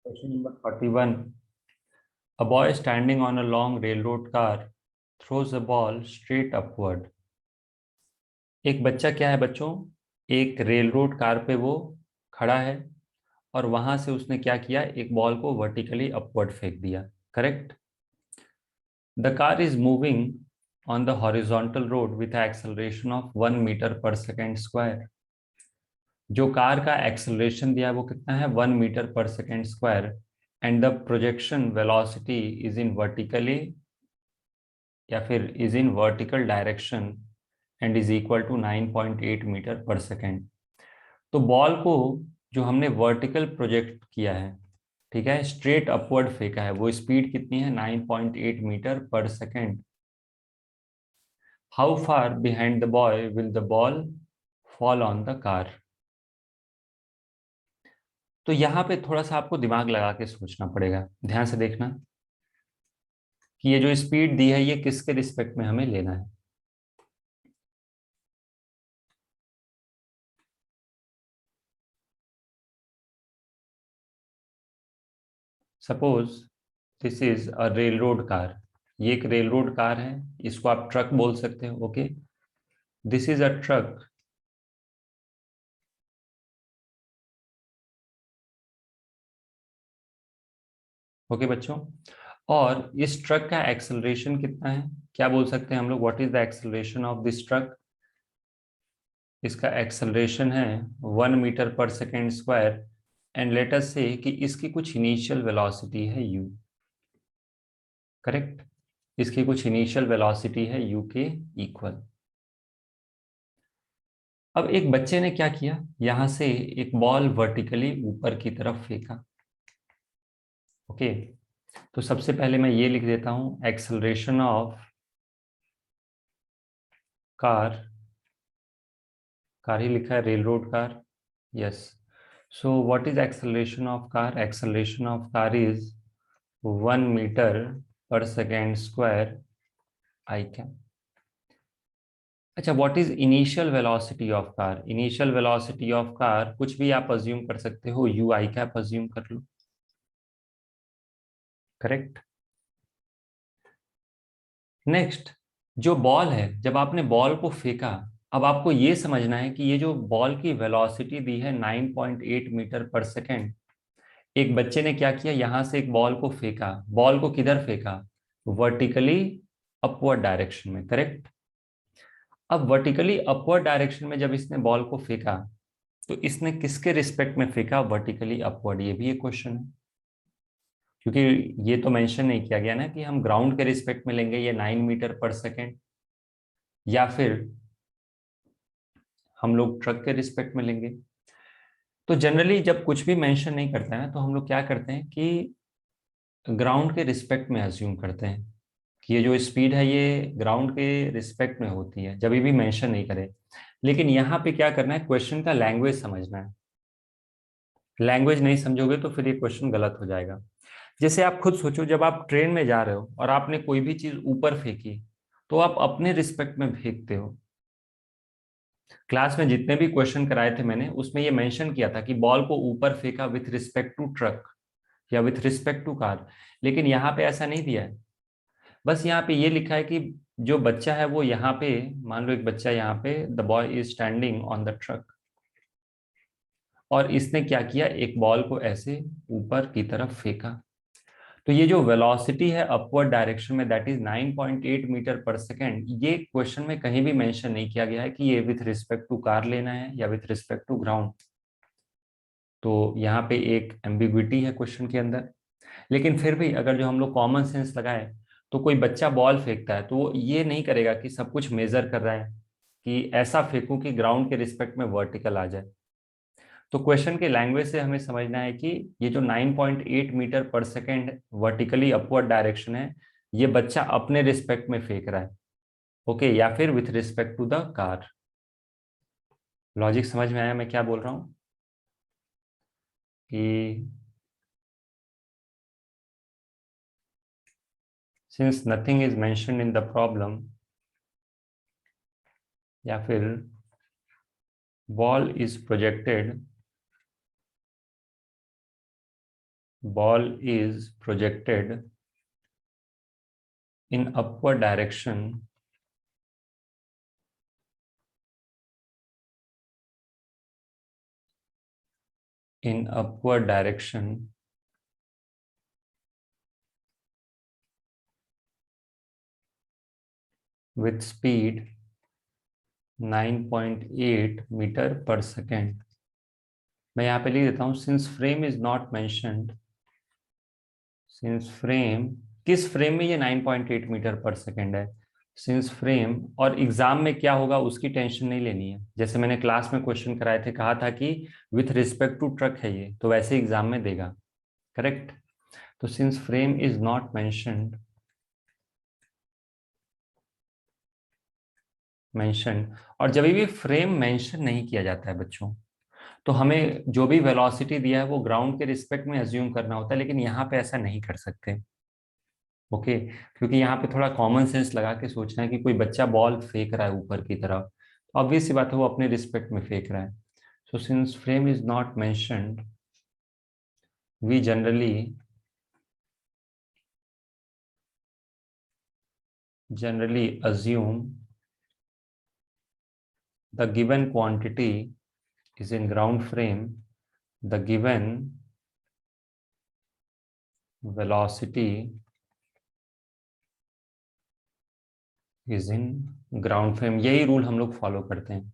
Question number 41. A boy standing on a long railroad car throws a ball straight upward. एक बच्चा क्या है बच्चों, एक रेल रोड कार पे वो खड़ा है और वहां से उसने क्या किया, एक बॉल को वर्टिकली अपवर्ड फेंक दिया. Correct. The car is moving on the horizontal road with an acceleration of 1 meter per second square. जो कार का एक्सेलरेशन दिया है वो कितना है, 1 metre per second square. And the projection velocity is in vertically या फिर is in vertical direction and is equal to 9.8 metre per second. तो बॉल को जो हमने वर्टिकल प्रोजेक्ट किया है, ठीक है, स्ट्रेट अपवर्ड फेंका है, वो स्पीड कितनी है, 9.8 metre per second. How far behind the boy will the ball fall on the car. तो यहां पे थोड़ा सा आपको दिमाग लगा के सोचना पड़ेगा. ध्यान से देखना कि ये जो स्पीड दी है ये किसके रिस्पेक्ट में हमें लेना है. Suppose this is a rail road car. ये एक रेल रोड कार है, इसको आप ट्रक बोल सकते हो. Okay, this is a truck. Okay बच्चों, और इस ट्रक का एक्सेलरेशन कितना है, क्या बोल सकते हैं हम लोग, what is the acceleration of this truck. इसका एक्सेलरेशन है 1 metre per second square. And let us से कि इसकी कुछ इनिशियल वेलोसिटी है u. करेक्ट, इसकी कुछ इनिशियल वेलोसिटी है u के इक्वल. अब एक बच्चे ने क्या किया, यहां से एक बॉल वर्टिकली ऊपर की तरफ फेंका. ओके, तो सबसे पहले मैं ये लिख देता हूं, एक्सेलरेशन ऑफ कार. कार ही लिखा है, rail road car. Yes. So what is acceleration of car, acceleration of car is 1 metre per second square I cap. अच्छा, what is initial velocity of car, initial velocity of car कुछ भी आप assume कर सकते हो, you I cap assume कर लो. Correct. Next, जो ball है, जब आपने बॉल को फेंका, अब आपको ये समझना है कि ये जो बॉल की वेलोसिटी दी है 9.8 मीटर पर सेकेंड, एक बच्चे ने क्या किया, यहां से एक बॉल को फेंका. बॉल को किधर फेंका, वर्टिकली अपवर्ड डायरेक्शन में. करेक्ट. अब वर्टिकली अपवर्ड डायरेक्शन में जब इसने बॉल को फेंका, तो इसने किसके रिस्पेक्ट में फेंका, वर्टिकली अपवर्ड. ये भी एक क्वेश्चन है, क्योंकि ये तो मेंशन नहीं किया गया ना कि हम ग्राउंड के रिस्पेक्ट में लेंगे ये 9 मीटर पर सेकेंड, या फिर हम लोग ट्रक के रिस्पेक्ट में लेंगे. तो जनरली जब कुछ भी मेंशन नहीं करता है ना, तो हम लोग क्या करते हैं कि ग्राउंड के रिस्पेक्ट में अज्यूम करते हैं कि ये जो स्पीड है ये ग्राउंड के रिस्पेक्ट में होती है, जब भी मेंशन नहीं करे. लेकिन यहाँ पे क्या करना है, क्वेश्चन का लैंग्वेज समझना है. लैंग्वेज नहीं समझोगे तो फिर ये क्वेश्चन गलत हो जाएगा. जैसे आप खुद सोचो, जब आप ट्रेन में जा रहे हो और आपने कोई भी चीज ऊपर फेंकी, तो आप अपने रिस्पेक्ट में फेंकते हो. क्लास में जितने भी क्वेश्चन कराए थे मैंने, उसमें ये मेंशन किया था कि बॉल को ऊपर फेंका विथ रिस्पेक्ट टू ट्रक या विथ रिस्पेक्ट टू कार. लेकिन यहाँ पे ऐसा नहीं दिया है. बस यहाँ पे ये लिखा है कि जो बच्चा है वो यहाँ पे, मान लो एक बच्चा यहाँ पे, the boy is standing on the truck, और इसने क्या किया, एक बॉल को ऐसे ऊपर की तरफ फेंका. तो ये जो वेलोसिटी है अपवर्ड डायरेक्शन में, that is 9.8 metre per second. ये क्वेश्चन में कहीं भी मेंशन नहीं किया गया है कि ये विथ रिस्पेक्ट टू कार लेना है या विथ रिस्पेक्ट टू ग्राउंड. तो यहाँ पे एक एम्बिग्विटी है क्वेश्चन के अंदर. लेकिन फिर भी अगर जो हम लोग कॉमन सेंस लगाए, तो कोई बच्चा बॉल फेंकता है तो वो ये नहीं करेगा कि सब कुछ मेजर कर रहा है कि ऐसा फेंकूं कि ग्राउंड के रिस्पेक्ट में वर्टिकल आ जाए. तो क्वेश्चन के लैंग्वेज से हमें समझना है कि ये जो 9.8 metre per second vertically upward direction है, ये बच्चा अपने रिस्पेक्ट में फेंक रहा है. ओके, या फिर with respect to the car. Logic समझ में आया मैं क्या बोल रहा हूं कि since nothing is mentioned in the problem, या फिर ball is projected ball is projected in upward direction with speed 9.8 metre per second. मैं यहाँ पे लिख देता हूँ, since frame is not mentioned, since frame, किस फ्रेम में ये 9.8 मीटर पर सेकेंड है, सिंस फ्रेम। और एग्जाम में क्या होगा उसकी टेंशन नहीं लेनी है, जैसे मैंने क्लास में क्वेश्चन कराए थे, कहा था कि विथ रिस्पेक्ट टू ट्रक है ये, तो वैसे एग्जाम में देगा। करेक्ट। तो since frame is not mentioned, और जब भी फ्रेम मेंशन नहीं किया जाता है बच्चों, तो हमें जो भी वेलोसिटी दिया है वो ग्राउंड के रिस्पेक्ट में अज्यूम करना होता है, लेकिन यहाँ पे ऐसा नहीं कर सकते। ओके, क्योंकि यहाँ पे थोड़ा कॉमन सेंस लगा के सोचना है कि कोई बच्चा बॉल फेंक रहा है ऊपर की तरफ, ऑब्वियस सी बात है वो अपने रिस्पेक्ट में फेंक रहा है। So since frame is not mentioned, we generally assume the given quantity is in ground frame, the given velocity is in ground frame। यही रूल हम लोग फॉलो करते हैं,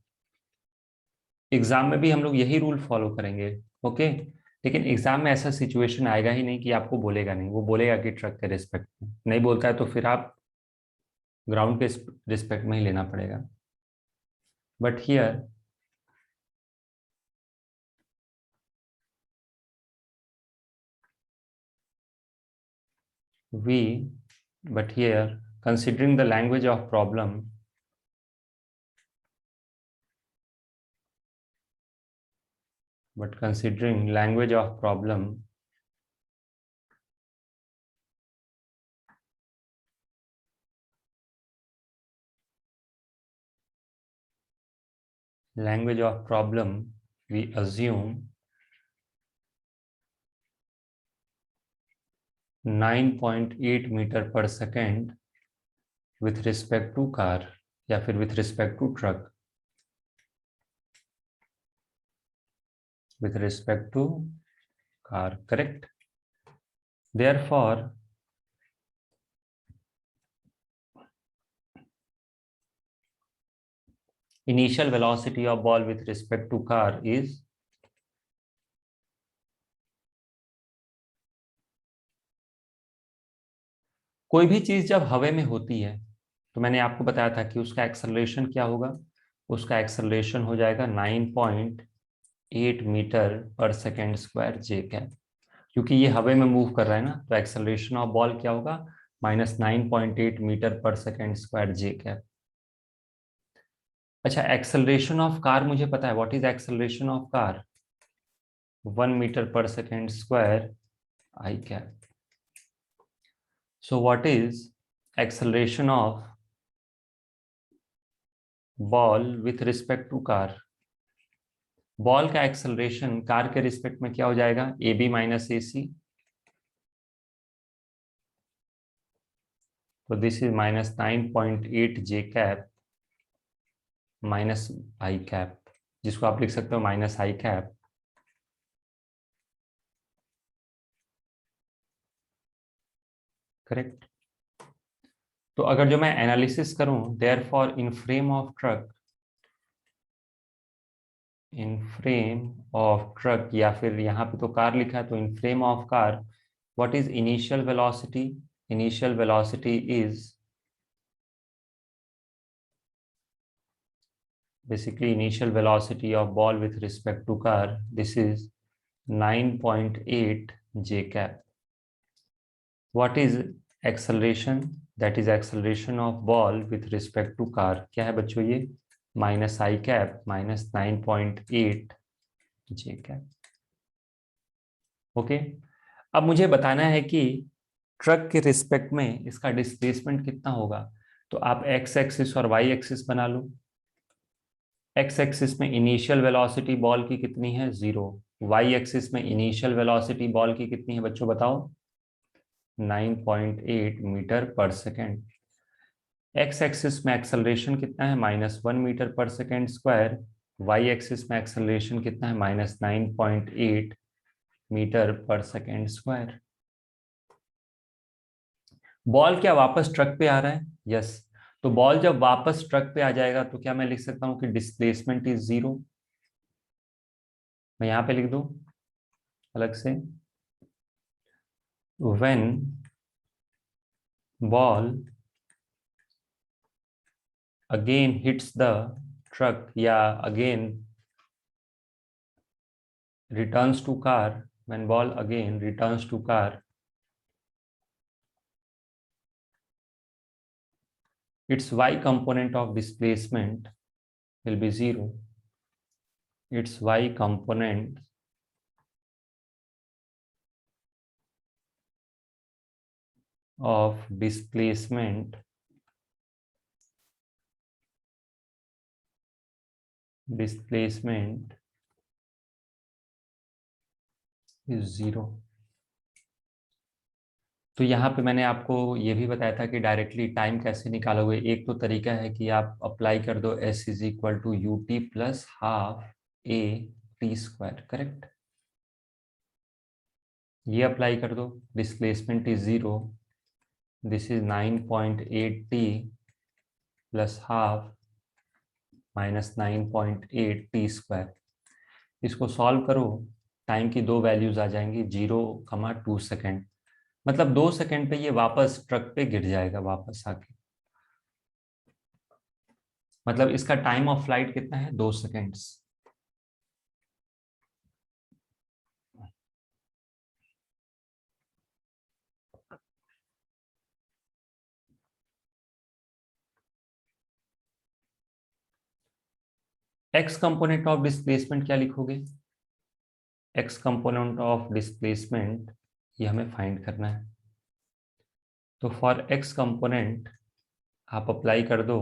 एग्जाम में भी हम लोग यही रूल फॉलो करेंगे। ओके, लेकिन एग्जाम में ऐसा सिचुएशन आएगा ही नहीं कि आपको बोलेगा नहीं, वो बोलेगा कि ट्रक के रिस्पेक्ट में, नहीं बोलता है तो फिर आप ग्राउंड के रिस्पेक्ट में ही लेना पड़ेगा। But here we but here considering the language of problem, but considering language of problem, language of problem, we assume 9.8 metre per second with respect to car या फिर with respect to truck, with respect to car। correct। therefore initial velocity of ball with respect to car is कोई भी चीज जब हवा में होती है तो मैंने आपको बताया था कि उसका एक्सेलरेशन क्या होगा, उसका एक्सेलरेशन हो जाएगा 9.8 metre per second square j cap. क्योंकि ये हवा में मूव कर रहा है ना, तो एक्सेलरेशन ऑफ बॉल क्या होगा, -9.8 metre per second square j cap. अच्छा, एक्सेलरेशन ऑफ कार मुझे पता है, what is acceleration of car, 1 metre per second square I cap. So what is acceleration of ball with respect to car, ball का acceleration car के respect में क्या हो जाएगा, ए बी माइनस ए सी, तो this is -9.8 J cap minus I cap, जिसको आप लिख सकते हो माइनस आई कैप। करेक्ट। तो अगर जो मैं एनालिसिस करूं, therefore in frame of truck, in frame of truck, या फिर यहाँ पे तो कार लिखा है तो इन frame of car, what is initial velocity, initial velocity is basically initial velocity of ball with respect to car, this is 9.8 j cap। what is acceleration, that is acceleration of ball with respect to car, क्या है बच्चों ये, minus आई cap minus 9.8 जे cap. Okay, अब मुझे बताना है कि truck के रिस्पेक्ट में इसका डिस्प्लेसमेंट कितना होगा, तो आप एक्स एक्सिस और वाई एक्सिस बना लो। एक्स एक्सिस में इनिशियल वेलोसिटी बॉल की कितनी है, 0, वाई एक्सिस में इनिशियल वेलोसिटी बॉल की कितनी है बच्चों बताओ? 9.8 metre per second. X axis में एक्सेलरेशन कितना है? -1 metre per second square. Y axis में एक्सेलरेशन कितना है? -9.8 metre per second square. Ball क्या वापस ट्रक पे आ रहा है? यस। तो बॉल जब वापस ट्रक पे आ जाएगा तो क्या मैं लिख सकता हूं कि डिस्प्लेसमेंट इज 0? मैं यहां पे लिख दूं अलग से, when ball again hits the truck या again returns to car, when ball again returns to car, its y component of displacement will be 0. Its y component of displacement is 0. तो यहाँ पे मैंने आपको ये भी बताया था कि डायरेक्टली टाइम कैसे निकालोगे। एक तो तरीका है कि आप अप्लाई कर दो s is equal to u t plus half a t square, correct? ये अप्लाई कर दो, displacement is 0, this is 9.8 t plus half -9.8 t square. इसको सॉल्व करो, टाइम की दो वैल्यूज आ जाएंगी, 0, 2 सेकेंड। मतलब 2 सेकेंड पे ये वापस ट्रक पे गिर जाएगा वापस आके। मतलब इसका टाइम ऑफ फ्लाइट कितना है? 2 seconds. X component of displacement क्या लिखोगे? एक्स कंपोनेंट ऑफ डिस्प्लेसमेंट ये हमें फाइंड करना है। तो फॉर एक्स कंपोनेंट आप अप्लाई कर दो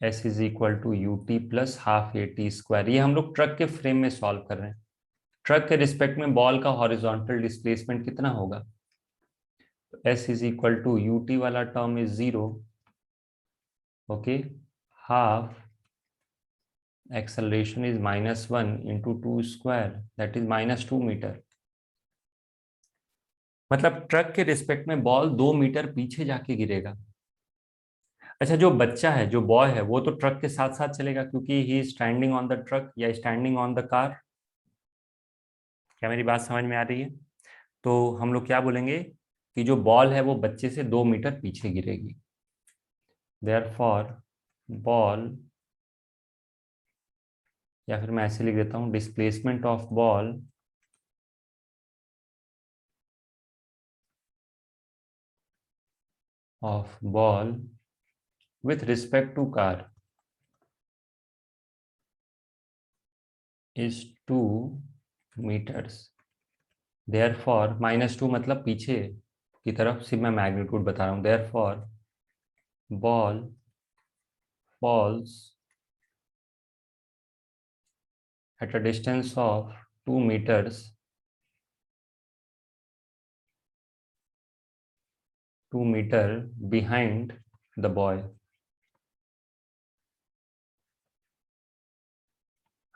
s is equal to u t plus half a t square. ये हम लोग ट्रक के फ्रेम में सॉल्व कर रहे हैं। ट्रक के रिस्पेक्ट में बॉल का हॉरिजॉन्टल डिस्प्लेसमेंट कितना होगा? s is equal to u t वाला term is 0, okay, half acceleration is -1 into 2 square, that is -2 metre. मतलब ट्रक के रिस्पेक्ट में बॉल 2 मीटर पीछे जाके गिरेगा। अच्छा, जो बच्चा है, जो बॉय है, वो तो ट्रक के साथ साथ चलेगा क्योंकि he is standing on the truck या स्टैंडिंग ऑन द कार। क्या मेरी बात समझ में आ रही है? तो हम लोग क्या बोलेंगे कि जो बॉल है वो बच्चे से 2 मीटर पीछे गिरेगी। देयरफॉर बॉल, या फिर मैं ऐसे लिख देता हूं, displacement of ball with respect to car is 2 meters। therefore -2 मतलब पीछे की तरफ, सिर्फ मैं मैग्नीट्यूड बता रहा हूँ। therefore ball falls at a distance of 2 meters, 2 meter behind the boy।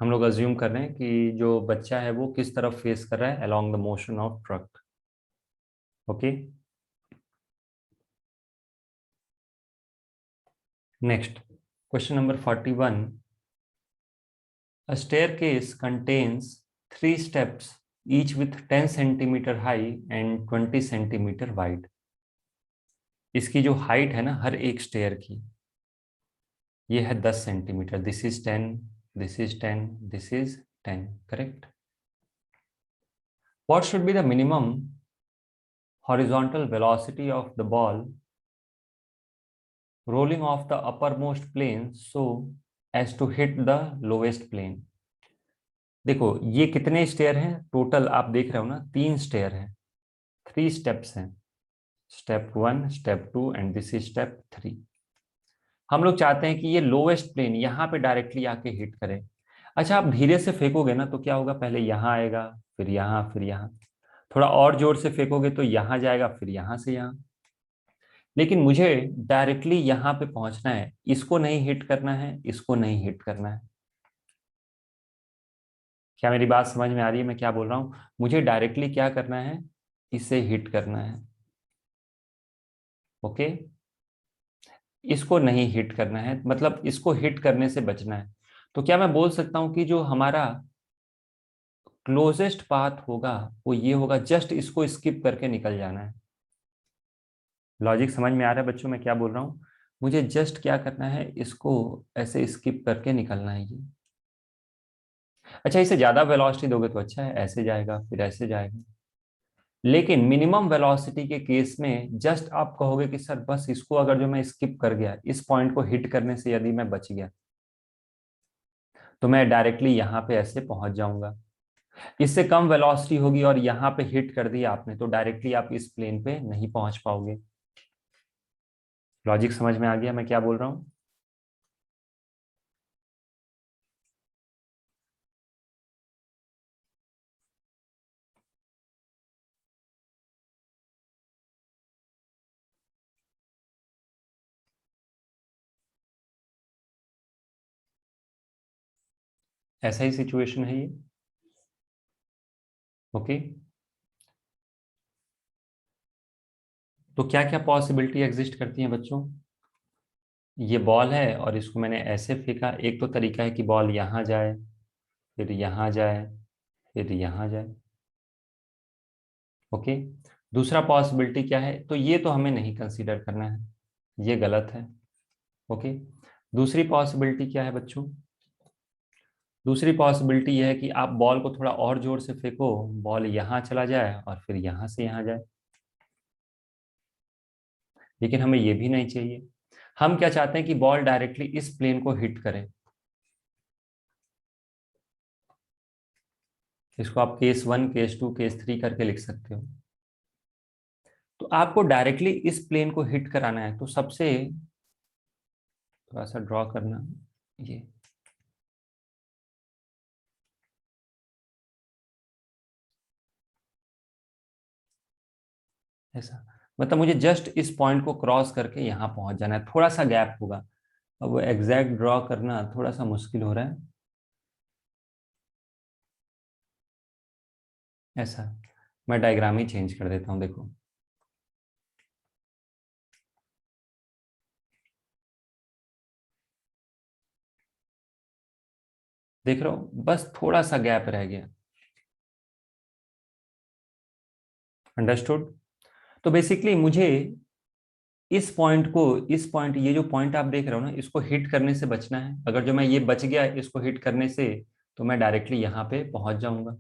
हम लोग अज्यूम कर रहे हैं कि जो बच्चा है वो किस तरफ फेस कर रहा है, along the motion of truck, okay. Next question number 41। A staircase contains 3 steps, each with 10 centimeter high and 20 centimeter wide। इसकी जो हाइट है ना हर एक स्टेयर की, ये है 10 centimetre. This is 10, this is 10, this is 10, correct. What should be the minimum horizontal velocity of the ball rolling off the uppermost plane so as to hit the lowest plane? देखो ये कितने stair हैं total, आप देख रहे हो ना, 3 stair हैं, 3 स्टेप्स हैं, step 1, step 2 and this is step 3। हम लोग चाहते हैं कि ये लोवेस्ट प्लेन यहाँ पे डायरेक्टली आके हिट करे। अच्छा, आप धीरे से फेंकोगे ना तो क्या होगा, पहले यहाँ आएगा, फिर यहाँ, फिर यहाँ। थोड़ा और जोर से फेंकोगे तो यहाँ जाएगा, फिर यहाँ से यहाँ। लेकिन मुझे डायरेक्टली यहाँ पे पहुंचना है, इसको नहीं हिट करना है, इसको नहीं हिट करना है। क्या मेरी बात समझ में आ रही है, मैं क्या बोल रहा हूँ? मुझे डायरेक्टली क्या करना है, इसे हिट करना है। ओके, इसको नहीं हिट करना है, मतलब इसको हिट करने से बचना है। तो क्या मैं बोल सकता हूँ कि जो हमारा क्लोजेस्ट पाथ होगा वो ये होगा, जस्ट इसको स्किप करके निकल जाना है। लॉजिक समझ में आ रहा है बच्चों मैं क्या बोल रहा हूँ? मुझे जस्ट क्या करना है, इसको ऐसे स्किप करके निकलना है ये। अच्छा, इसे ज्यादा वेलोसिटी दोगे तो अच्छा है, ऐसे जाएगा फिर ऐसे जाएगा। लेकिन मिनिमम वेलोसिटी के केस में जस्ट आप कहोगे कि सर बस इसको अगर जो मैं स्किप कर गया, इस पॉइंट को हिट करने से यदि मैं बच गया, तो मैं डायरेक्टली यहाँ पे ऐसे पहुंच जाऊंगा। इससे कम वेलोसिटी होगी और यहाँ पे हिट कर दिया आपने, तो डायरेक्टली आप इस प्लेन पे नहीं पहुंच पाओगे। लॉजिक समझ में आ गया मैं क्या बोल रहा हूँ? ऐसा ही सिचुएशन है ये। ओके, तो क्या क्या पॉसिबिलिटी एग्जिस्ट करती हैं बच्चों? ये बॉल है और इसको मैंने ऐसे फेंका, एक तो तरीका है कि बॉल यहाँ जाए, फिर यहाँ जाए, फिर यहाँ जाए। ओके, दूसरा पॉसिबिलिटी क्या है, तो ये तो हमें नहीं कंसीडर करना है, ये गलत है। ओके, दूसरी पॉसिबिलिटी क्या है बच्चों? दूसरी पॉसिबिलिटी यह है कि आप बॉल को थोड़ा और जोर से फेंको, बॉल यहाँ चला जाए और फिर यहाँ से यहाँ जाए। लेकिन हमें ये भी नहीं चाहिए। हम क्या चाहते हैं कि बॉल डायरेक्टली इस प्लेन को हिट करे। इसको आप केस 1, केस 2, केस 3 करके लिख सकते हो। तो आपको डायरेक्टली इस प्लेन को हिट कराना है, तो सबसे थोड़ा सा ड्रॉ करना ये, ऐसा। मतलब मुझे जस्ट इस पॉइंट को क्रॉस करके यहाँ पहुंच जाना है, थोड़ा सा गैप होगा। अब वो एग्जैक्ट ड्रॉ करना थोड़ा सा मुश्किल हो रहा है, ऐसा। मैं डायग्राम ही चेंज कर देता हूँ, देखो। देख रहे हो, बस थोड़ा सा गैप रह गया। अंडरस्टूड? तो बेसिकली मुझे इस पॉइंट को, इस पॉइंट, ये जो पॉइंट आप देख रहे हो ना, इसको हिट करने से बचना है। अगर जो मैं ये बच गया इसको हिट करने से, तो मैं डायरेक्टली यहाँ पे पहुंच जाऊंगा।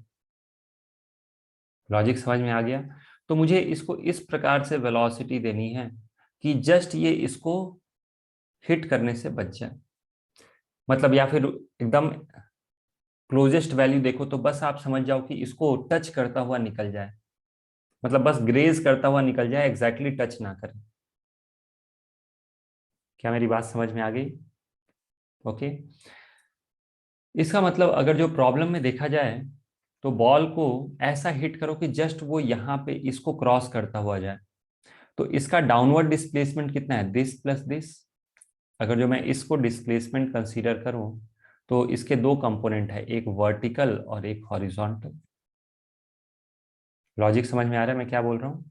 लॉजिक समझ में आ गया? तो मुझे इसको इस प्रकार से वेलोसिटी देनी है कि जस्ट ये इसको हिट करने से बच जाए। मतलब या फिर एकदम क्लोजेस्ट वैल्यू देखो तो बस आप समझ जाओ कि इसको टच करता हुआ निकल जाए। मतलब बस ग्रेज करता हुआ निकल जाए, एग्जैक्टली टच ना करे। क्या मेरी बात समझ में आ गई? ओके, इसका मतलब अगर जो प्रॉब्लम में देखा जाए, तो बॉल को ऐसा हिट करो कि जस्ट वो यहाँ पे इसको क्रॉस करता हुआ जाए। तो इसका डाउनवर्ड डिस्प्लेसमेंट कितना है, दिस प्लस दिस। अगर जो मैं इसको डिस्प्लेसमेंट कंसीडर करूं, तो इसके दो कंपोनेंट है, एक वर्टिकल और एक हॉरिजॉन्टल। लॉजिक समझ में आ रहा है मैं क्या बोल रहा हूँ?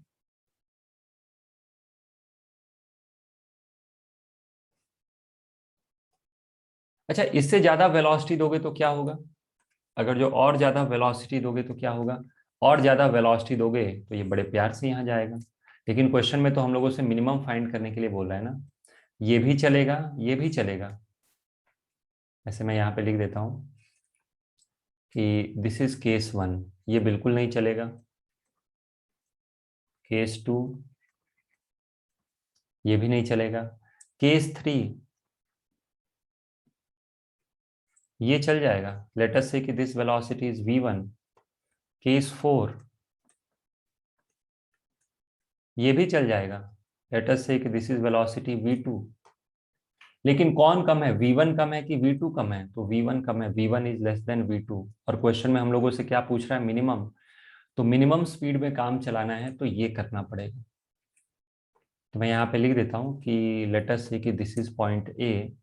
अच्छा, इससे ज्यादा वेलोसिटी दोगे तो क्या होगा? अगर जो और ज्यादा वेलोसिटी दोगे तो क्या होगा? और ज्यादा वेलोसिटी दोगे तो ये बड़े प्यार से यहाँ जाएगा। लेकिन क्वेश्चन में तो हम लोगों से मिनिमम फाइंड करने के लिए बोल रहा है ना। ये भी चलेगा, ये भी चलेगा। ऐसे मैं यहाँ पे लिख देता हूँ कि दिस इज केस 1, ये बिल्कुल नहीं चलेगा। केस 2, ये भी नहीं चलेगा। केस 3, ये चल जाएगा। लेट अस से कि this velocity is v1। Case 4, ये भी चल जाएगा। लेट अस से कि दिस इज वेलोसिटी v2। लेकिन कौन कम है, v1 कम है कि v2 कम है? तो v1 कम है, v1 is less than v2। और क्वेश्चन में हम लोगों से क्या पूछ रहा है, मिनिमम। तो मिनिमम स्पीड में काम चलाना है तो ये करना पड़ेगा। तो मैं यहाँ पे लिख देता हूँ कि लेट अस से कि दिस इज पॉइंट ए,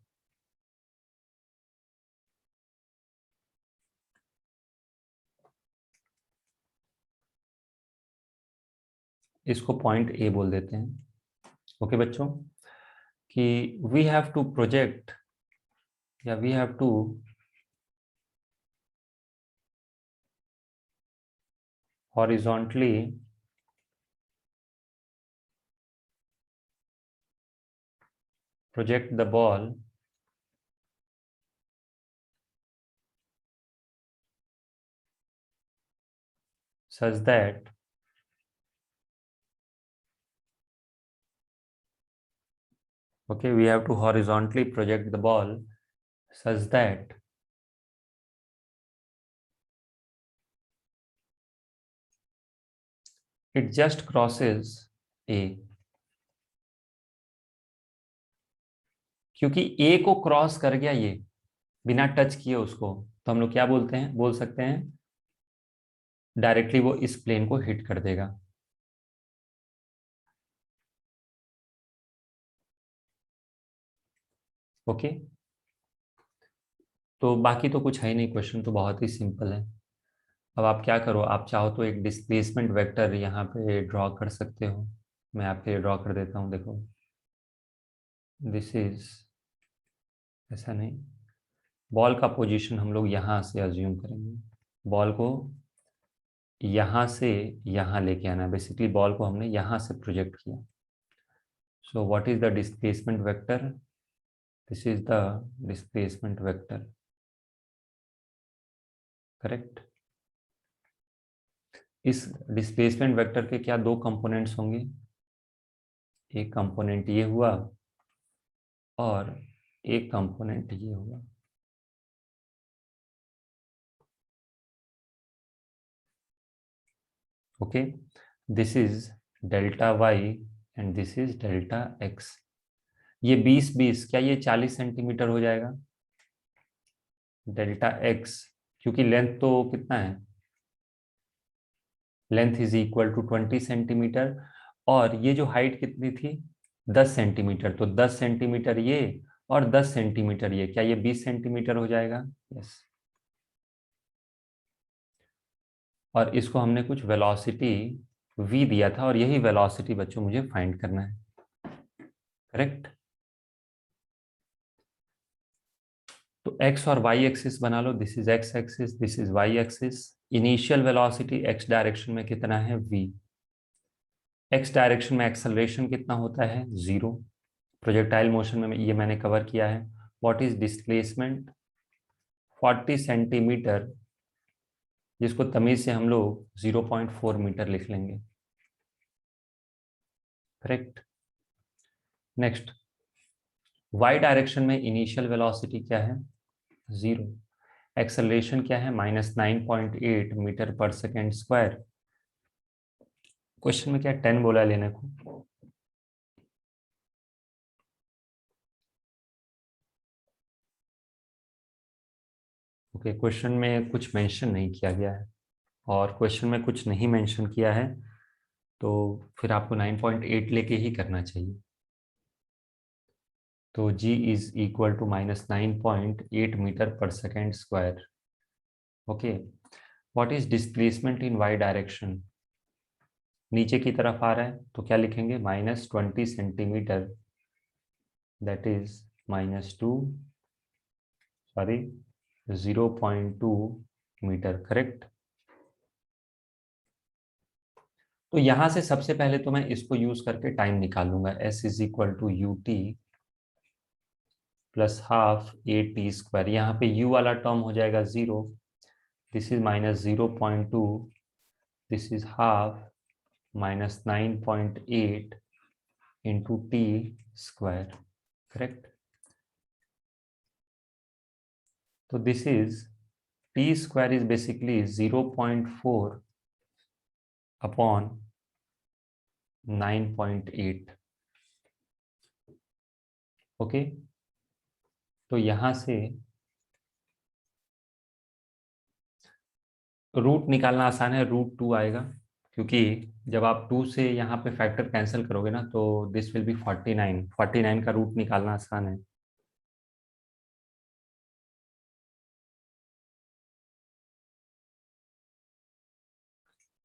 इसको पॉइंट ए बोल देते हैं। ओके बच्चों, कि वी हैव टू प्रोजेक्ट या we have to horizontally project the ball such that okay, we have to horizontally project the ball such that it just crosses a। क्योंकि ए को cross कर गया ये बिना टच किए उसको, तो हम लोग क्या बोलते हैं, बोल सकते हैं डायरेक्टली वो इस प्लेन को हिट कर देगा। ओके, तो बाकी तो कुछ है ही नहीं, क्वेश्चन तो बहुत ही सिंपल है। अब आप क्या करो, आप चाहो तो एक डिस्प्लेसमेंट वेक्टर यहाँ पे ड्रॉ कर सकते हो। मैं आपके लिए ड्रॉ कर देता हूँ, देखो दिस इज, ऐसा नहीं, बॉल का पोजीशन हम लोग यहाँ से अज्यूम करेंगे। बॉल को यहाँ से यहाँ लेके आना, बेसिकली बॉल को हमने यहाँ से प्रोजेक्ट किया। सो what is the displacement vector, this is the displacement vector, correct. इस डिस्प्लेसमेंट वेक्टर के क्या दो कंपोनेंट्स होंगे, एक कंपोनेंट ये हुआ और एक कंपोनेंट ये हुआ। Okay, this is delta y and this is delta x. ये 20-20, क्या ये 40 सेंटीमीटर हो जाएगा? डेल्टा एक्स, क्योंकि लेंथ तो कितना है, length is equal to 20 centimetre, और ये जो हाइट कितनी थी 10 सेंटीमीटर, तो 10 सेंटीमीटर ये और 10 सेंटीमीटर ये, क्या ये 20 सेंटीमीटर हो जाएगा? यस। और इसको हमने कुछ वेलोसिटी v दिया था, और यही वेलोसिटी बच्चों मुझे फाइंड करना है, करेक्ट। तो x और y एक्सिस बना लो, this is x axis, this is y axis. Initial velocity x direction में कितना है, v। x डायरेक्शन में एक्सेलरेशन कितना होता है, 0। प्रोजेक्टाइल मोशन में ये मैंने कवर किया है। व्हाट इज डिस्प्लेसमेंट, 40 सेंटीमीटर, जिसको तमीज से हम लोग 0.4 मीटर लिख लेंगे, करेक्ट। नेक्स्ट, y डायरेक्शन में इनिशियल वेलोसिटी क्या है, 0। एक्सेलरेशन क्या है, -9.8 metre per second square. Question में क्या 10 बोला है लेने को, ओके। क्वेश्चन में कुछ मेंशन नहीं किया गया है, और क्वेश्चन में कुछ नहीं मेंशन किया है तो फिर आपको 9.8 लेके ही करना चाहिए। तो g is equal to -9.8 metre per second square. Okay, what is displacement in y direction, नीचे की तरफ आ रहा है तो क्या लिखेंगे, -20 centimetre, that is -2, sorry 0.2 metre, correct. तो यहां से सबसे पहले तो मैं इसको यूज करके टाइम निकालूंगा, s is equal to u t plus half a t square. यहाँ पे u वाला टर्म हो जाएगा 0, this is -0.2, this is half -9.8 into t square, correct. तो this is t square is basically 0.4 upon 9.8, okay. तो यहां से रूट निकालना आसान है, √2 आएगा, क्योंकि जब आप 2 से यहाँ पे फैक्टर कैंसिल करोगे ना तो दिस विल बी 49। 49 का रूट निकालना आसान है।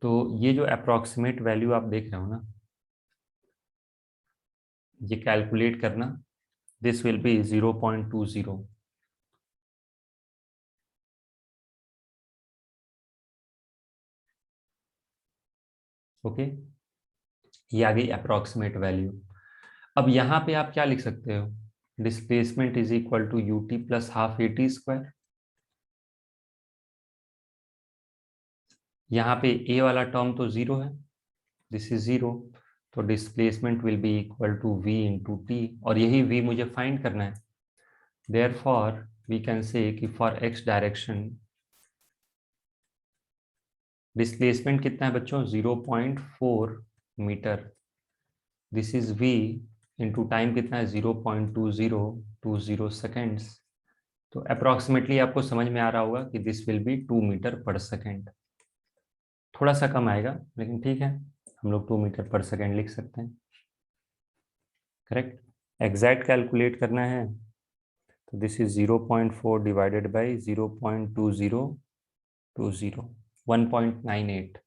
तो ये जो अप्रोक्सीमेट वैल्यू आप देख रहे हो ना, ये कैलकुलेट करना, दिस विल बी 0.20। ओके, ये आ गई अप्रोक्सीमेट वैल्यू। अब यहाँ पे आप क्या लिख सकते हो, displacement is equal to ut plus half at²। यहाँ पे a वाला टर्म तो 0 है, दिस इज 0, तो displacement will be equal to v into t, और यही v मुझे फाइंड करना है। देयरफॉर वी कैन से कि फॉर x डायरेक्शन डिस्प्लेसमेंट कितना है बच्चों, 0.4 metre, this is v into time कितना है, 0.2020 सेकेंड्स। तो अप्रोक्सीमेटली आपको समझ में आ रहा होगा कि this will be 2 metre per second. थोड़ा सा कम आएगा लेकिन ठीक है, हम लोग 2 मीटर पर सेकेंड लिख सकते हैं। करेक्ट। एग्जैक्ट कैलकुलेट करना है तो this is 0.4 divided by 0.2020, 1.98,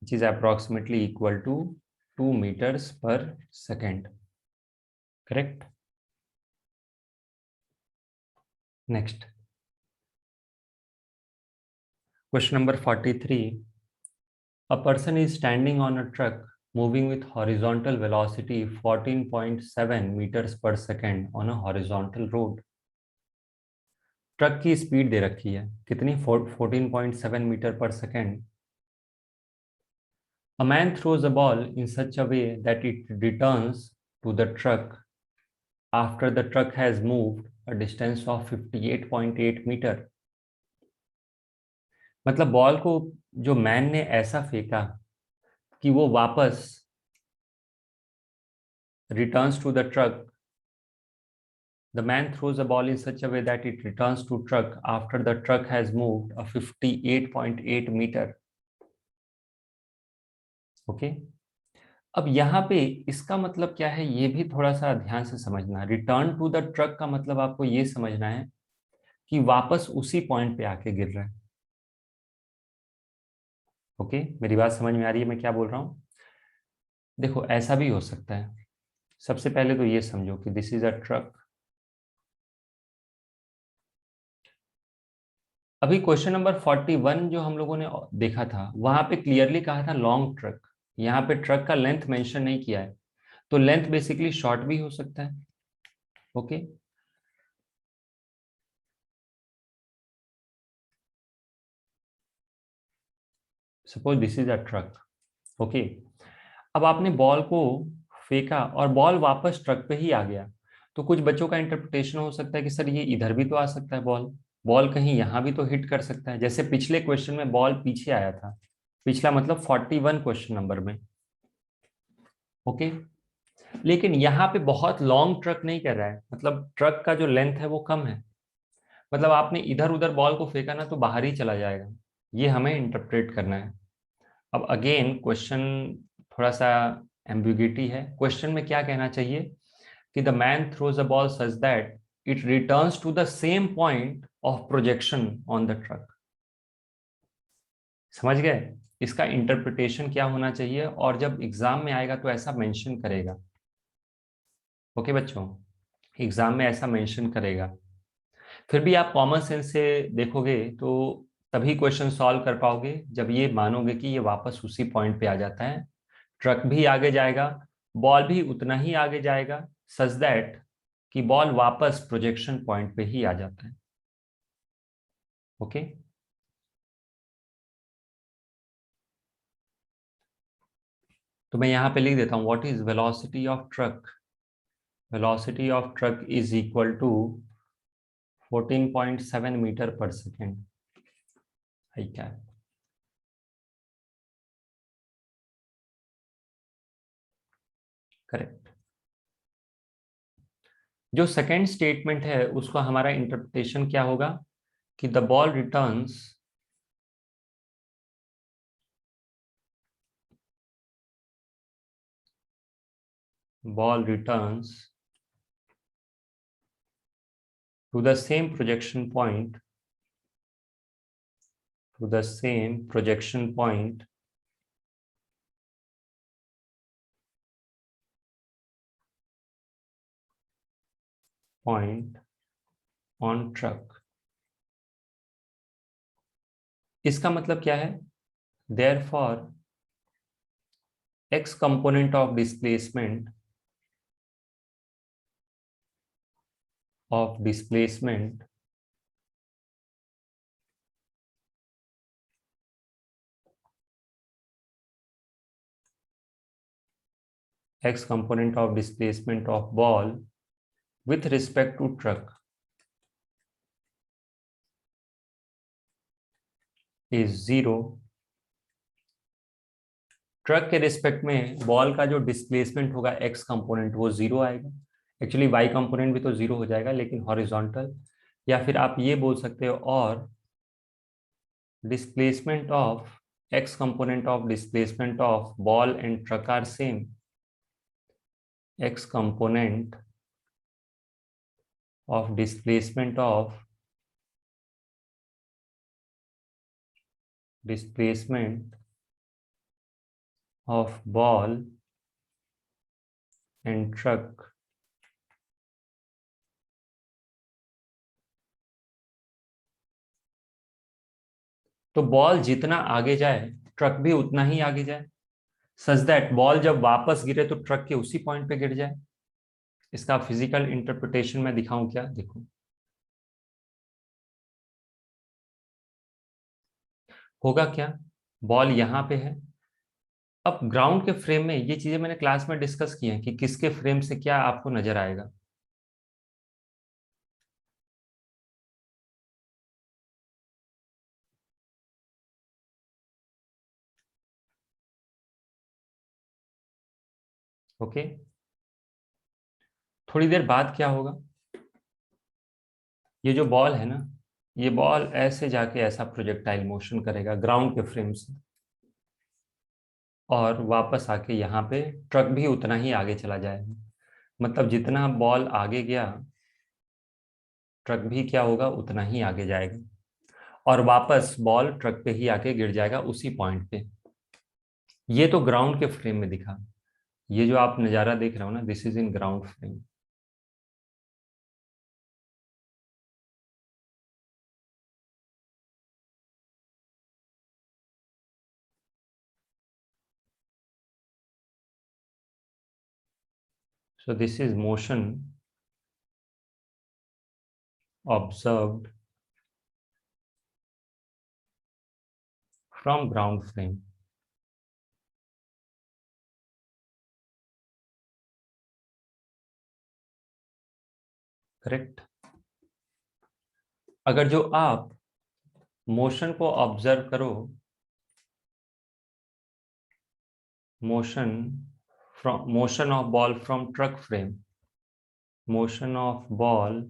which is approximately equal to 2 meters per second. Correct. Next, question number 43. A person is standing on a truck moving with horizontal velocity 14.7 meters per second on a horizontal road. Truck की speed दे रखी है कितनी, 14.7 metre per second. A man throws a ball in such a way that it returns to the truck after the truck has moved a distance of 58.8 metre. मतलब ball को जो man ने ऐसा फेंका कि वो वापस returns to the truck. The man throws a ball in such a way that it returns to truck after the truck has moved a 58.8 metre. Okay, अब यहाँ पे इसका मतलब क्या है, ये भी थोड़ा सा ध्यान से समझना। रिटर्न टू द ट्रक का मतलब आपको ये समझना है कि वापस उसी पॉइंट पे आके गिर रहा है। ओके, मेरी बात समझ में आ रही है मैं क्या बोल रहा हूँ? देखो ऐसा भी हो सकता है, सबसे पहले तो ये समझो कि दिस इज अ ट्रक। अभी क्वेश्चन नंबर 41 जो हम लोगों ने देखा था वहां पे क्लियरली कहा था लॉन्ग ट्रक, यहाँ पे ट्रक का लेंथ मेंशन नहीं किया है, तो लेंथ बेसिकली शॉर्ट भी हो सकता है। Okay, suppose this is a truck. Okay, अब आपने बॉल को फेंका और बॉल वापस ट्रक पे ही आ गया, तो कुछ बच्चों का इंटरप्रिटेशन हो सकता है कि सर ये इधर भी तो आ सकता है, बॉल बॉल कहीं यहाँ भी तो हिट कर सकता है, जैसे पिछले क्वेश्चन में बॉल पीछे आया था, पिछला मतलब 41 क्वेश्चन नंबर में। ओके, लेकिन यहाँ पे बहुत लॉन्ग ट्रक नहीं कर रहा है, मतलब ट्रक का जो लेंथ है वो कम है, मतलब आपने इधर उधर बॉल को फेंका ना तो बाहर ही चला जाएगा, ये हमें इंटरप्रेट करना है। अब अगेन क्वेश्चन थोड़ा सा एम्बिग्युइटी है, क्वेश्चन में क्या कहना चाहिए कि the man throws a ball such that it returns to the same point of projection on the truck. समझ गए? इसका इंटरप्रिटेशन क्या होना चाहिए, और जब एग्जाम में आएगा तो ऐसा मेंशन करेगा। ओके बच्चों, एग्जाम में ऐसा मेंशन करेगा, फिर भी आप कॉमन सेंस से देखोगे तो तभी क्वेश्चन सॉल्व कर पाओगे जब ये मानोगे कि ये वापस उसी पॉइंट पे आ जाता है, ट्रक भी आगे जाएगा, बॉल भी उतना ही आगे जाएगा, सच दैट कि बॉल वापस प्रोजेक्शन पॉइंट पे ही आ जाता है। ओके, तो मैं यहां पे लिख देता हूं what is velocity of truck. Velocity of truck is equal to 14.7 metre per second. I क्या, करेक्ट। जो सेकेंड स्टेटमेंट है उसका हमारा इंटरप्रिटेशन क्या होगा कि the ball returns ball returns to the same projection point point on truck। इसका मतलब क्या है? therefore x component of displacement x component of displacement of ball with respect to truck is 0। Truck के respect में ball का जो displacement होगा x component वो जीरो आएगा। एक्चुअली वाई कंपोनेंट भी तो जीरो हो जाएगा लेकिन हॉरिजॉन्टल, या फिर आप ये बोल सकते हो और displacement of x component of displacement of ball and truck are same। x component of displacement of ball and truck तो बॉल जितना आगे जाए ट्रक भी उतना ही आगे जाए, सच दैट बॉल जब वापस गिरे तो ट्रक के उसी पॉइंट पे गिर जाए। इसका फिजिकल इंटरप्रिटेशन मैं दिखाऊं क्या? देखो होगा क्या, बॉल यहां पे है। अब ग्राउंड के फ्रेम में ये चीजें मैंने क्लास में डिस्कस की हैं कि किसके फ्रेम से क्या आपको नजर आएगा। ओके, थोड़ी देर बाद क्या होगा, ये जो बॉल है ना, ये बॉल ऐसे जाके ऐसा प्रोजेक्टाइल मोशन करेगा ग्राउंड के फ्रेम से और वापस आके यहाँ पे ट्रक भी उतना ही आगे चला जाएगा। मतलब जितना बॉल आगे गया ट्रक भी क्या होगा, उतना ही आगे जाएगा और वापस बॉल ट्रक पे ही आके गिर जाएगा उसी पॉइंट पे। ये तो ग्राउंड के फ्रेम में दिखा। ये जो आप नज़ारा देख रहे हो ना, this is in ground frame. So this is motion observed from ground frame। Correct. अगर जो आप मोशन को ऑब्जर्व करो, motion of ball from truck frame, motion of ball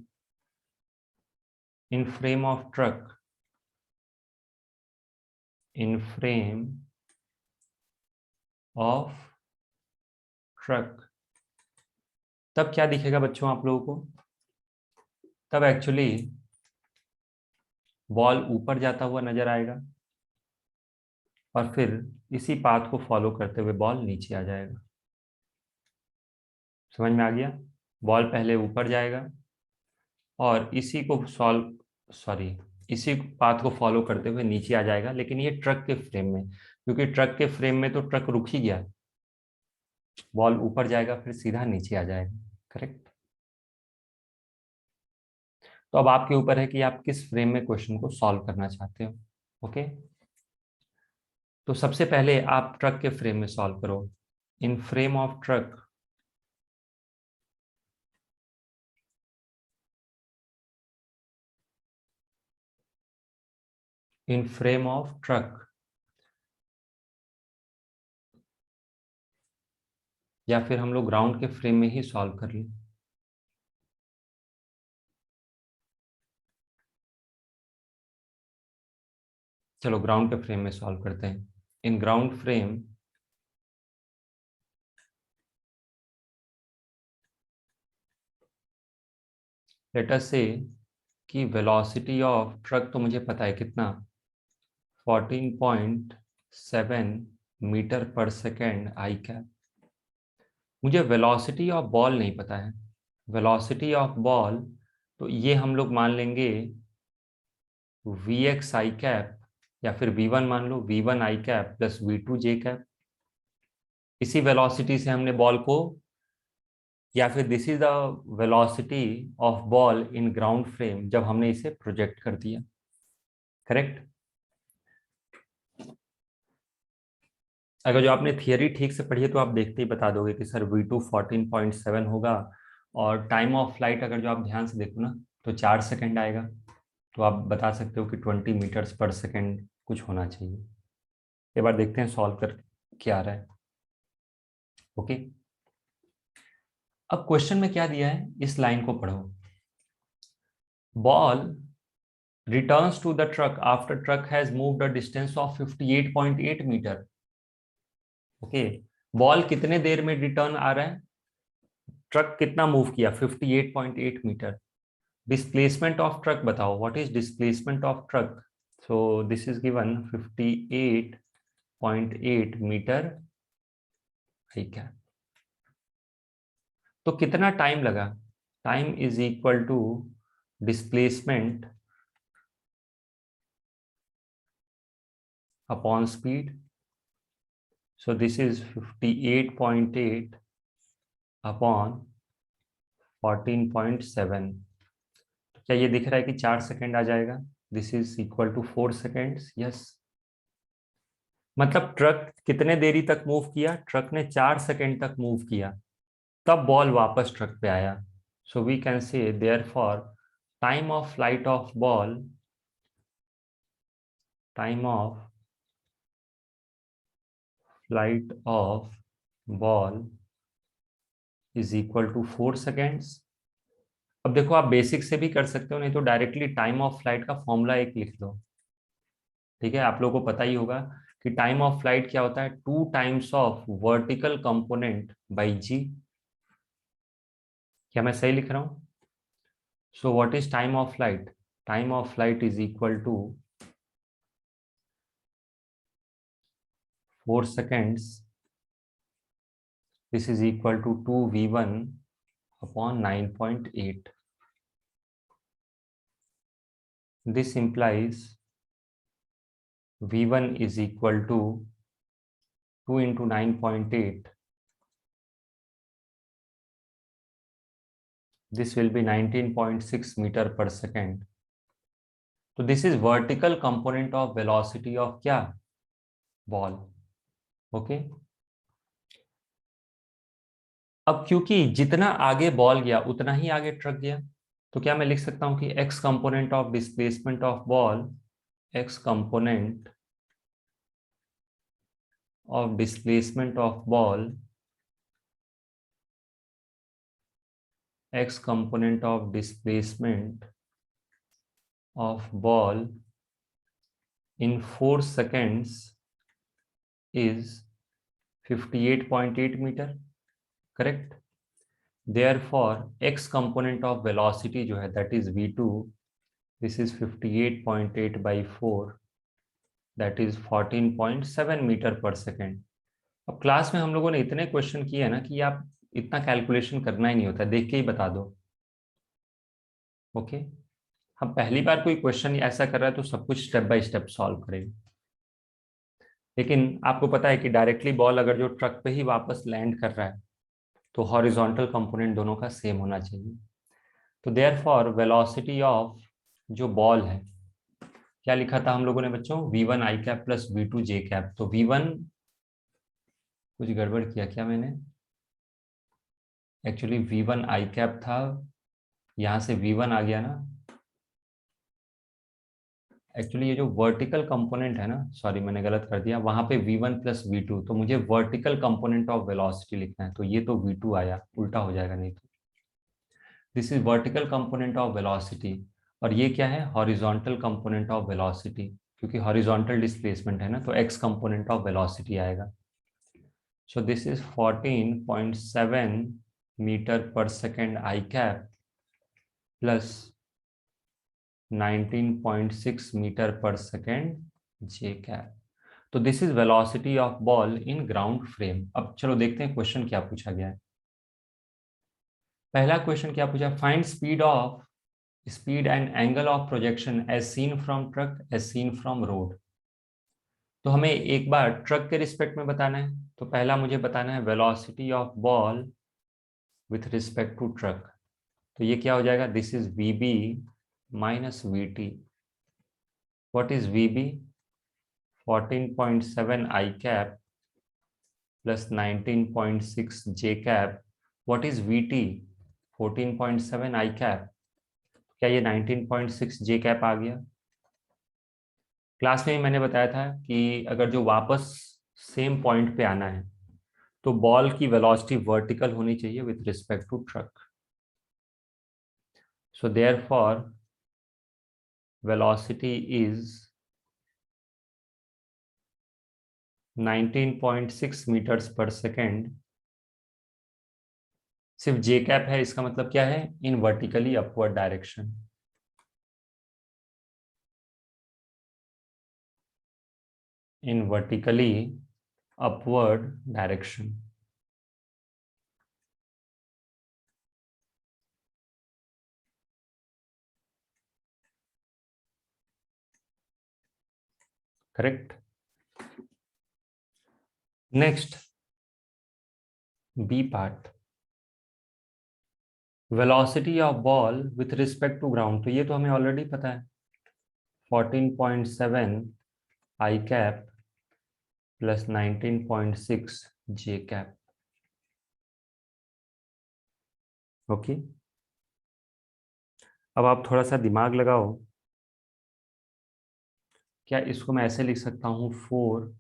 in frame of truck, in frame of truck, तब क्या दिखेगा बच्चों आप लोगों को? तब एक्चुअली बॉल ऊपर जाता हुआ नजर आएगा और फिर इसी पाथ को फॉलो करते हुए बॉल नीचे आ जाएगा। समझ में आ गया? बॉल पहले ऊपर जाएगा और इसी पाथ को फॉलो करते हुए नीचे आ जाएगा, लेकिन ये ट्रक के फ्रेम में, क्योंकि ट्रक के फ्रेम में तो ट्रक रुक ही गया, बॉल ऊपर जाएगा फिर सीधा नीचे आ जाएगा। करेक्ट। तो अब आपके ऊपर है कि आप किस फ्रेम में क्वेश्चन को सॉल्व करना चाहते हो। ओके, तो सबसे पहले आप ट्रक के फ्रेम में सॉल्व करो। इन frame of truck, in frame of truck, या फिर हम लोग ग्राउंड के फ्रेम में ही सॉल्व कर लें। चलो ग्राउंड के फ्रेम में सॉल्व करते हैं। इन ग्राउंड फ्रेम लेट अस से कि वेलोसिटी ऑफ ट्रक तो मुझे पता है कितना, 14.7 metre per second I cap. मुझे वेलोसिटी ऑफ बॉल नहीं पता है। वेलोसिटी ऑफ बॉल तो ये हम लोग मान लेंगे वी एक्स आई कैप, या फिर वी वन मान लो, v one i cap plus v two j cap. इसी वेलोसिटी से हमने बॉल को, या फिर this is the velocity of ball in ground frame जब हमने इसे प्रोजेक्ट कर दिया। करेक्ट। अगर जो आपने थियरी ठीक से पढ़ी है तो आप देखते ही बता दोगे कि सर V2 14.7 होगा, और टाइम ऑफ फ्लाइट अगर जो आप ध्यान से देखो ना तो 4 सेकंड आएगा, तो आप बता सकते हो कि 20 मीटर्स पर सेकंड कुछ होना चाहिए। एक बार देखते हैं सॉल्व कर क्या आ रहा है। ओके, अब क्वेश्चन में क्या दिया है इस लाइन को पढ़ो। Ball returns to the truck after truck has moved a distance of 58.8 metre. Okay, ball कितने देर में रिटर्न आ रहा है, ट्रक कितना मूव किया 58.8 मीटर। डिस्प्लेसमेंट ऑफ ट्रक बताओ, what is displacement of truck. So this is given 58.8 metre ठीक है। तो कितना टाइम लगा, time is equal to displacement upon speed. So this is 58.8 upon 14.7। तो क्या ये दिख रहा है कि 4 सेकंड आ जाएगा। This is equal to 4 seconds. Yes, मतलब ट्रक कितने देरी तक मूव किया, ट्रक ने 4 सेकंड तक मूव किया, तब बॉल वापस ट्रक पे आया। So we can say therefore time of flight of ball, time of flight of ball is equal to 4 seconds. अब देखो आप बेसिक से भी कर सकते हो, नहीं तो डायरेक्टली टाइम ऑफ फ्लाइट का फॉर्मूला एक लिख लो। ठीक है, आप लोगों को पता ही होगा कि टाइम ऑफ फ्लाइट क्या होता है, 2 times of vertical component by g. क्या मैं सही लिख रहा हूं। So what is time of flight, time of flight is equal to 4 seconds. This is equal to 2v1 upon 9.8. This implies v1 is equal to 2 into 9.8. This will be 19.6 meter per second. So this is vertical component of velocity of क्या, ball. Okay. अब क्योंकि जितना आगे ball गया उतना ही आगे truck गया, तो क्या मैं लिख सकता हूं कि x component of displacement of ball, x component of displacement of ball, x component of displacement of ball in 4 seconds is 58.8 meter. Correct. Therefore x component of velocity जो है that is v2, this is 58.8 by 4, that is 14.7 metre per second. अब class में हम लोगों ने इतने question किए हैं ना कि आप इतना कैलकुलेशन करना ही नहीं होता, देख के ही बता दो। ओके, हम पहली बार कोई क्वेश्चन ऐसा कर रहा है तो सब कुछ स्टेप बाय स्टेप सॉल्व करेंगे। लेकिन आपको पता है कि डायरेक्टली बॉल अगर जो ट्रक पे ही वापस लैंड कर रहा है तो हॉरिजॉन्टल कंपोनेंट दोनों का सेम होना चाहिए। तो देयरफॉर वेलोसिटी ऑफ जो बॉल है, क्या लिखा था हम लोगों ने बच्चों, v1 आई कैप प्लस v2 जे कैप। तो v1, कुछ गड़बड़ किया क्या मैंने, एक्चुअली v1 आई कैप था, यहां से v1 आ गया ना। एक्चुअली ये जो वर्टिकल कंपोनेंट है ना, सॉरी मैंने गलत कर दिया, वहां पे v1 प्लस v2, तो मुझे वर्टिकल कंपोनेंट ऑफ वेलोसिटी लिखना है, तो ये तो v2 आया, उल्टा हो जाएगा नहीं तो। This is vertical component of velocity, और ये क्या है, हॉरिजॉन्टल कंपोनेंट ऑफ वेलोसिटी, क्योंकि हॉरिजॉन्टल डिस्प्लेसमेंट है ना, तो एक्स कंपोनेंट ऑफ वेलोसिटी आएगा. So this is 14.7 metre per second I cap plus 19.6 metre per second J cap. तो this is velocity of ball in ground frame. अब चलो देखते हैं क्वेश्चन क्या पूछा गया है. पहला क्वेश्चन क्या पूछा, find speed and angle of projection as seen from truck as seen from road. तो हमें एक बार ट्रक के रिस्पेक्ट में बताना है. तो पहला मुझे बताना है velocity of ball with respect to truck. तो ये क्या हो जाएगा, this is V B minus V T. What is V B, 14.7 I cap plus 19.6 J cap. What is V T, 14.7 I cap. क्या ये 19.6 जे कैप आ गया. क्लास में ही मैंने बताया था कि अगर जो वापस सेम पॉइंट पे आना है तो बॉल की वेलोसिटी वर्टिकल होनी चाहिए with respect to truck. So therefore velocity is 19.6 metres per second. सिर्फ जे कैप है, इसका मतलब क्या है, in vertically upward direction. In vertically upward direction. Correct. Next b part, velocity of ball with respect to ground. तो ये तो हमें ऑलरेडी पता है, 14.7 आई कैप प्लस 19.6 जे कैप. ओके, अब आप थोड़ा सा दिमाग लगाओ. क्या इसको मैं ऐसे लिख सकता हूँ 4,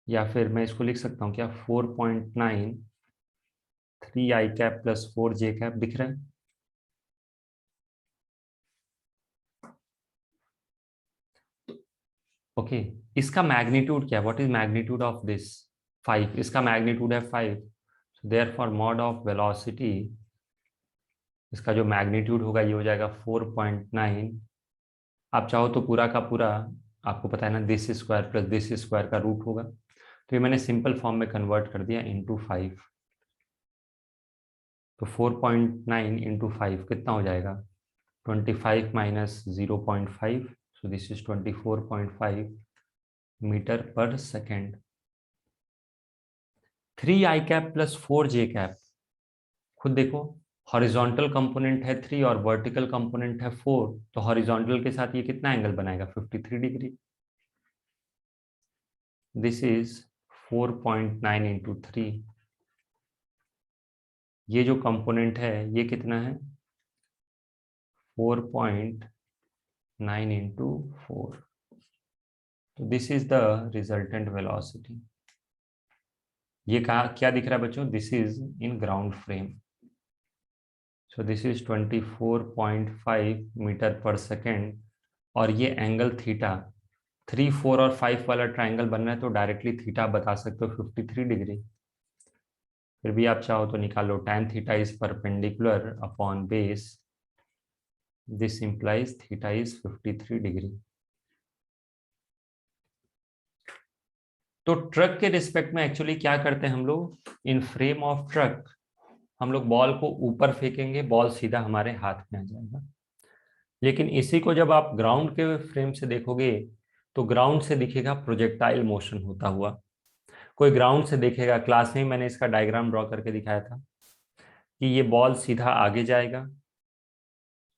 या फिर मैं इसको लिख सकता हूँ क्या 4.9 3 I cap plus 4 J cap. दिख रहा है. ओके, इसका मैग्नीट्यूड क्या है, what is magnitude of this, 5. इसका मैग्नीट्यूड है 5. So therefore mod of velocity, इसका जो मैग्नीट्यूड होगा ये हो जाएगा 4.9. आप चाहो तो पूरा का पूरा, आपको पता है ना, this square plus this square का रूट होगा. तो ये मैंने सिंपल फॉर्म में कन्वर्ट कर दिया इंटू 5. तो 4.9 इंटू 5 कितना हो जाएगा, 25 minus 0.5. So this is 24.5 metre per second. 3 I cap plus 4 J cap. खुद देखो, हॉरिजॉन्टल कंपोनेंट है 3 और वर्टिकल कंपोनेंट है 4. तो हॉरिजॉन्टल के साथ ये कितना एंगल बनाएगा, 53 डिग्री. This is 4.9 into 3. ये जो कंपोनेंट है ये कितना है, 4.9 इंटू 4. तो this is the resultant velocity. ये कहा क्या दिख रहा है बच्चों, this is in ground frame. So this is 24.5 metre per second. और ये एंगल थीटा, 3, 4 और 5 वाला ट्राइंगल बनना है तो डायरेक्टली थीटा बता सकते हो 53 डिग्री. फिर भी आप चाहो तो निकालो, tan theta is perpendicular upon base. This implies theta is 53 degree. तो ट्रक के रिस्पेक्ट में एक्चुअली क्या करते हैं हम लोग, इन फ्रेम ऑफ ट्रक हम लोग बॉल को ऊपर फेंकेंगे, बॉल सीधा हमारे हाथ में आ जाएगा. लेकिन इसी को जब आप ग्राउंड के फ्रेम से देखोगे तो ग्राउंड से दिखेगा प्रोजेक्टाइल मोशन होता हुआ. कोई ग्राउंड से देखेगा, क्लास में ही मैंने इसका डायग्राम ड्रॉ करके दिखाया था कि ये बॉल सीधा आगे जाएगा,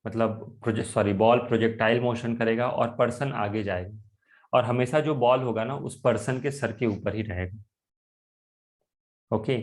मतलब बॉल प्रोजेक्टाइल मोशन करेगा और पर्सन आगे जाएगा. और हमेशा जो बॉल होगा ना उस पर्सन के सर के ऊपर ही रहेगा. ओके,